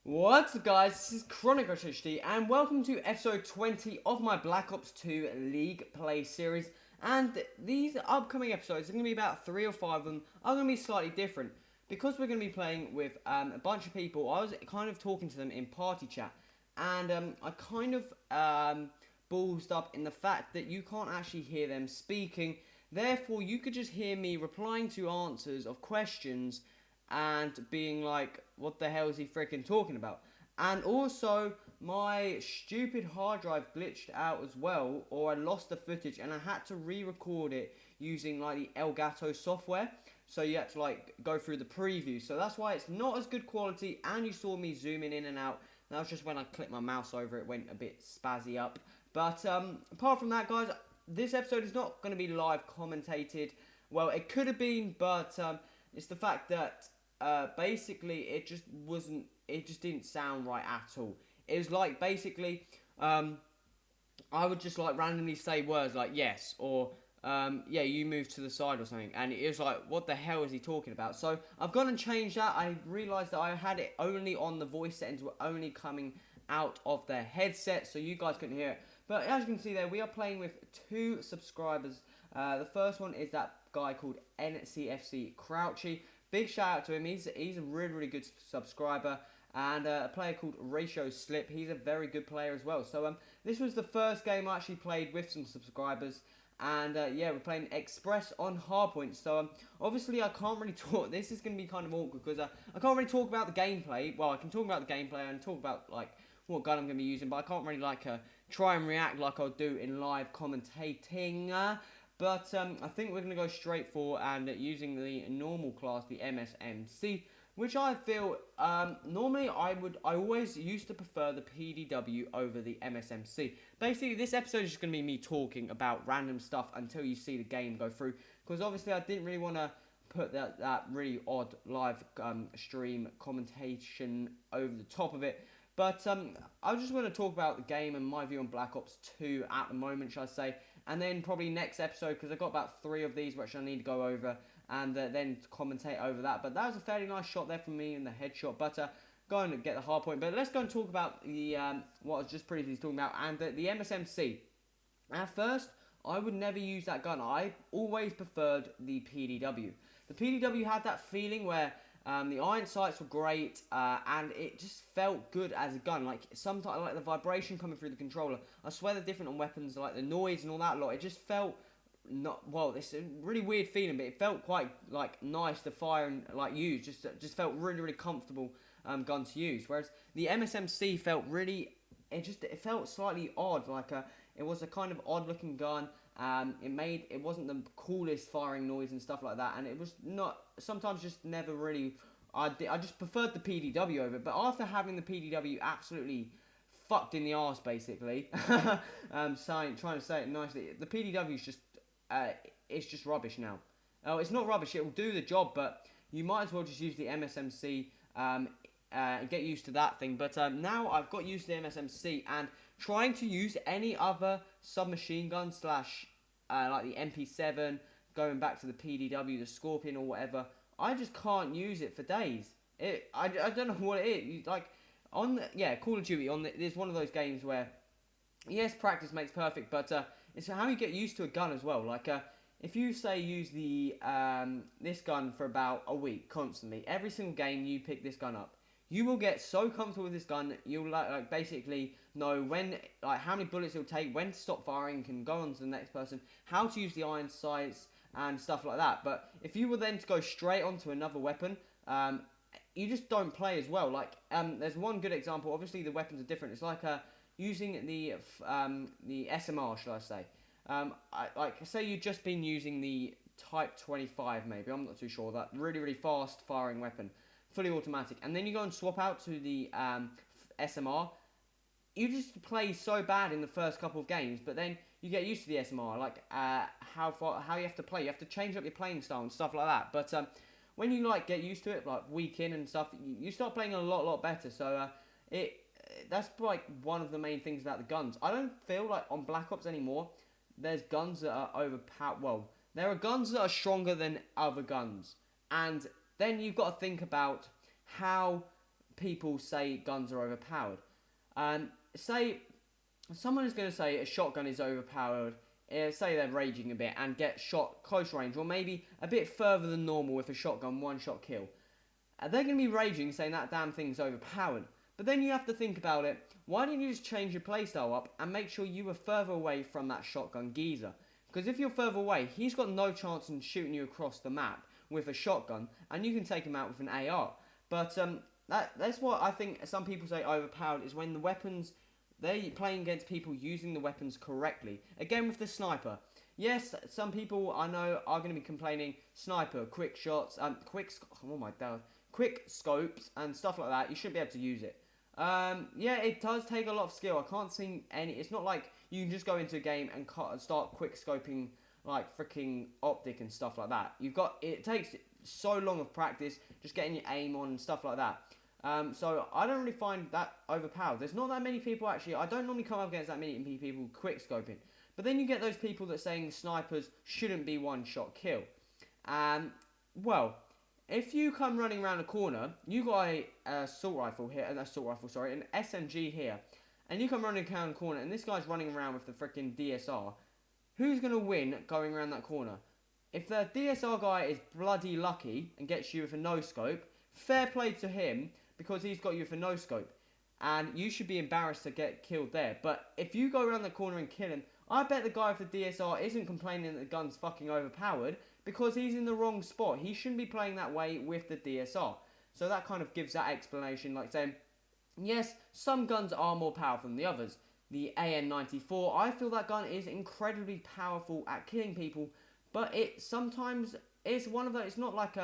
What's up guys, this is Chronic HD and welcome to episode 20 of my Black Ops 2 League Play series. And these upcoming episodes are going to be about 3 or 5 of them are going to be slightly different. Because we're going to be playing with a bunch of people, I was kind of talking to them in party chat. And I kind of ballsed up in the fact that you can't actually hear them speaking. Therefore, you could just hear me replying to answers of questions and being like, what the hell is he freaking talking about? And also, my stupid hard drive glitched out as well, or I lost the footage and I had to re-record it using like the Elgato software. So you had to like go through the preview. So that's why it's not as good quality, and you saw me zooming in and out. That was just when I clicked my mouse over it, went a bit spazzy up. But apart from that, guys, this episode is not going to be live commentated. Well, it could have been, but it's the fact that basically it just didn't sound right at all. It was like basically I would just like randomly say words like yes or yeah, you move to the side or something, and it was like, what the hell is he talking about? So I've gone and changed that. I realised that I had it only on the voice settings, were only coming out of the headset, so you guys couldn't hear it. But as you can see there, we are playing with 2 subscribers. The first one is that guy called NCFC Crouchy. Big shout out to him. He's a really good subscriber. And a player called Ratio Slip. He's a very good player as well. So this was the first game I actually played with some subscribers. And yeah, we're playing Express on Hardpoint. So obviously I can't really talk. This is going to be kind of awkward because I can't really talk about the gameplay. Well, I can talk about the gameplay and talk about like what gun I'm going to be using, but I can't really like try and react like I'll do in live commentating. But I think we're going to go straight for and using the normal class, the MSMC, which I feel normally I always used to prefer the PDW over the MSMC. Basically, this episode is just going to be me talking about random stuff until you see the game go through, because obviously I didn't really want to put that really odd live stream commentation over the top of it. But I just want to talk about the game and my view on Black Ops 2 at the moment, shall I say. And then probably next episode, because I've got about 3 of these which I need to go over, and then commentate over that. But that was a fairly nice shot there from me in the headshot. But go and get the hard point. But let's go and talk about the what I was just previously talking about, and the MSMC. At first, I would never use that gun. I always preferred the PDW. The PDW had that feeling where the iron sights were great, and it just felt good as a gun. Like sometimes, like the vibration coming through the controller. I swear they're different on weapons, like the noise and all that lot. It just felt not well. It's a really weird feeling, but it felt quite like nice to fire and like use. Just felt really really comfortable gun to use. Whereas the MSMC felt really, it felt slightly odd. Like it was a kind of odd looking gun. It wasn't the coolest firing noise and stuff like that, and it was not, sometimes just never really, I just preferred the PDW over it. But after having the PDW absolutely fucked in the arse, basically, trying to say it nicely, the PDW is just, it's just rubbish now. Oh, it's not rubbish, it will do the job, but you might as well just use the MSMC, and get used to that thing. But now I've got used to the MSMC, and trying to use any other submachine gun slash like the MP7, going back to the PDW, the Scorpion or whatever, I just can't use it for days. I don't know what it is. Like Call of Duty it's one of those games where yes, practice makes perfect, but it's how you get used to a gun as well. Like if you say use the this gun for about a week constantly, every single game you pick this gun up, you will get so comfortable with this gun, you'll like basically know when, like how many bullets it'll take, when to stop firing, can go on to the next person, how to use the iron sights and stuff like that. But if you were then to go straight onto another weapon, you just don't play as well. Like there's one good example. Obviously the weapons are different. It's like using the SMR, shall I say? Like say you've just been using the Type 25, maybe, I'm not too sure, that really fast firing weapon, fully automatic, and then you go and swap out to the SMR. You just play so bad in the first couple of games, but then you get used to the SMR, like how you have to play. You have to change up your playing style and stuff like that. But when you like get used to it, like week in and stuff, you start playing a lot better. So that's like one of the main things about the guns. I don't feel like on Black Ops anymore there's guns that are overpowered. Well, there are guns that are stronger than other guns, and then you've got to think about how people say guns are overpowered. Say someone is going to say a shotgun is overpowered. Say they're raging a bit and get shot close range, or maybe a bit further than normal with a shotgun, one-shot kill. They're going to be raging, saying that damn thing's overpowered. But then you have to think about it. Why didn't you just change your playstyle up and make sure you were further away from that shotgun geezer? Because if you're further away, he's got no chance in shooting you across the map with a shotgun, and you can take him out with an AR. But that's what I think some people say overpowered, is when the weapons, they're playing against people using the weapons correctly. Again with the sniper. Yes, some people I know are going to be complaining, sniper, quick shots, quick scopes and stuff like that, you shouldn't be able to use it. Yeah, it does take a lot of skill. I can't see any, it's not like you can just go into a game and start quick scoping like freaking optic and stuff like that. It takes so long of practice, just getting your aim on and stuff like that. So I don't really find that overpowered. There's not that many people actually, I don't normally come up against that many people quick scoping. But then you get those people that saying snipers shouldn't be one-shot kill. Well, if you come running around a corner, you got an assault rifle here, an SMG here, and you come running around a corner, and this guy's running around with the freaking DSR, who's going to win going around that corner? If the DSR guy is bloody lucky and gets you with a no-scope, fair play to him, because he's got you with a no-scope, and you should be embarrassed to get killed there. But if you go around the corner and kill him, I bet the guy with the DSR isn't complaining that the gun's fucking overpowered, because he's in the wrong spot. He shouldn't be playing that way with the DSR. So that kind of gives that explanation, like saying, yes, some guns are more powerful than the others. The AN-94, I feel that gun is incredibly powerful at killing people, but sometimes it's one of those, it's not like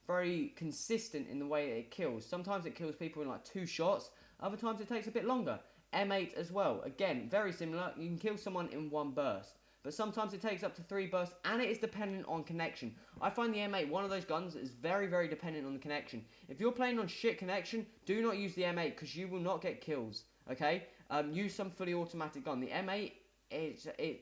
very consistent in the way it kills. Sometimes it kills people in like 2 shots, other times it takes a bit longer. M8 as well, again, very similar, you can kill someone in 1 burst. But sometimes it takes up to 3 bursts, and it is dependent on connection. I find the M8, one of those guns, is very, very dependent on the connection. If you're playing on shit connection, do not use the M8, because you will not get kills, okay? Use some fully automatic gun. The M8,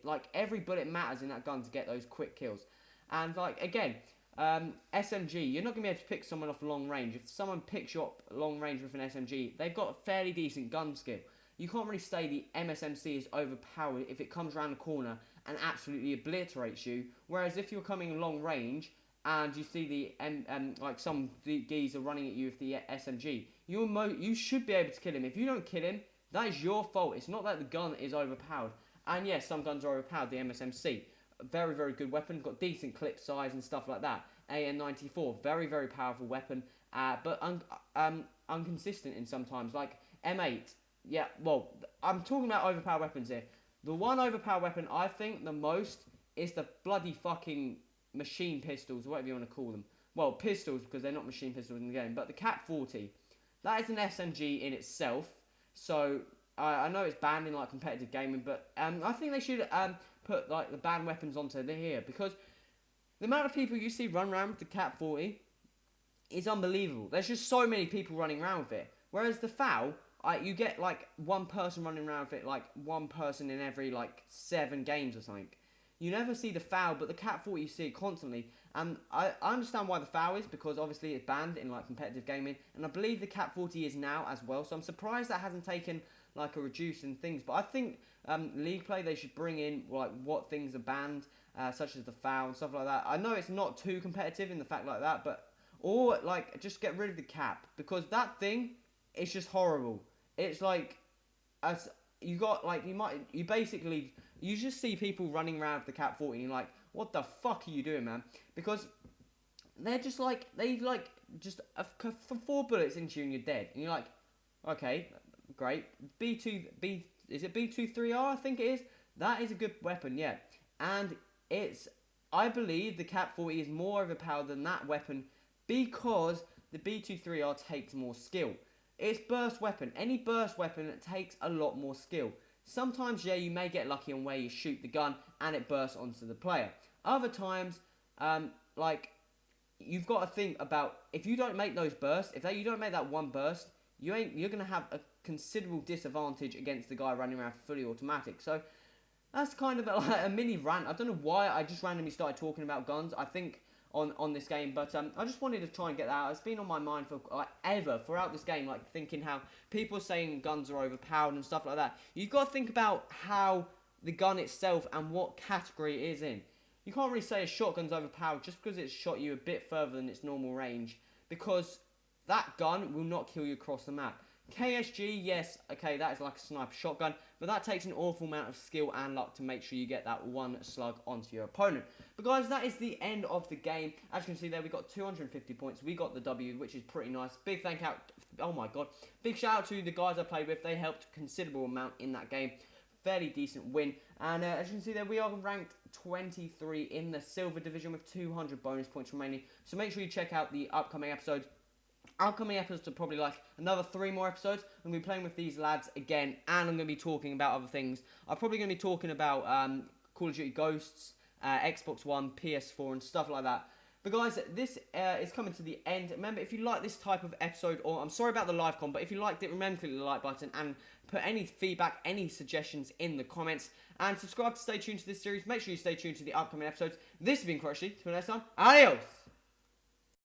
like, every bullet matters in that gun to get those quick kills. And, like, again, SMG, you're not going to be able to pick someone off long range. If someone picks you up long range with an SMG, they've got a fairly decent gun skill. You can't really say the MSMC is overpowered if it comes around the corner and absolutely obliterates you. Whereas if you're coming long range and you see the like some geezer running at you with the SMG, you should be able to kill him. If you don't kill him, that is your fault. It's not that the gun is overpowered. And yes, some guns are overpowered. The MSMC, very, very good weapon, got decent clip size and stuff like that. AN-94, very, very powerful weapon, but inconsistent in sometimes. Like M8. Yeah, well, I'm talking about overpowered weapons here. The one overpowered weapon I think the most is the bloody fucking machine pistols, or whatever you want to call them. Well, pistols, because they're not machine pistols in the game, but the Cat-40. That is an SMG in itself, so I know it's banned in like competitive gaming, but I think they should put like the banned weapons onto here, because the amount of people you see run around with the Cat-40 is unbelievable. There's just so many people running around with it, whereas the FAL, you get like 1 person running around with it, like 1 person in every like 7 games or something. You never see the FAL, but the Cat-40 you see it constantly. And I understand why the FAL is, because obviously it's banned in like competitive gaming, and I believe the Cat-40 is now as well. So I'm surprised that hasn't taken like a reduce in things. But I think League Play, they should bring in like what things are banned, such as the FAL and stuff like that. I know it's not too competitive in the fact like that, but or like just get rid of the cap, because that thing is just horrible. It's like, as you got like you just see people running around with the Cat-40 and you're like, what the fuck are you doing, man? Because they're just like, for 4 bullets into you and you're dead, and you're like, okay, great. Is it B23R? I think it is. That is a good weapon, yeah. And I believe the Cat-40 is more overpowered than that weapon, because the B23R takes more skill. It's burst weapon. Any burst weapon takes a lot more skill. Sometimes, yeah, you may get lucky on where you shoot the gun and it bursts onto the player. Other times, like, you've got to think about, if you don't make those bursts, you don't make that 1 burst, you're going to have a considerable disadvantage against the guy running around fully automatic. So, that's kind of like a mini rant. I don't know why I just randomly started talking about guns. I think on this game, but I just wanted to try and get that out. It's been on my mind for ever throughout this game, like thinking how people are saying guns are overpowered and stuff like that. You've got to think about how the gun itself and what category it is in. You can't really say a shotgun's overpowered just because it's shot you a bit further than its normal range, because that gun will not kill you across the map. KSG, yes, okay, that is like a sniper shotgun, but that takes an awful amount of skill and luck to make sure you get that one slug onto your opponent. But guys, that is the end of the game. As you can see there, we got 250 points. We got the W, which is pretty nice. Big thank out, oh my god, big shout out to the guys I played with. They helped a considerable amount in that game. Fairly decent win. And as you can see there, we are ranked 23 in the silver division with 200 bonus points remaining. So make sure you check out the upcoming episodes. Upcoming episodes are probably like another 3 more episodes. I'm going to be playing with these lads again, and I'm going to be talking about other things. I'm probably going to be talking about Call of Duty Ghosts, Xbox One, PS4 and stuff like that. But guys, this is coming to the end. Remember, if you like this type of episode, or I'm sorry about the live con, but if you liked it, remember to click the like button and put any feedback, any suggestions in the comments. And subscribe to stay tuned to this series. Make sure you stay tuned to the upcoming episodes. This has been Crushy. Till next time, adios!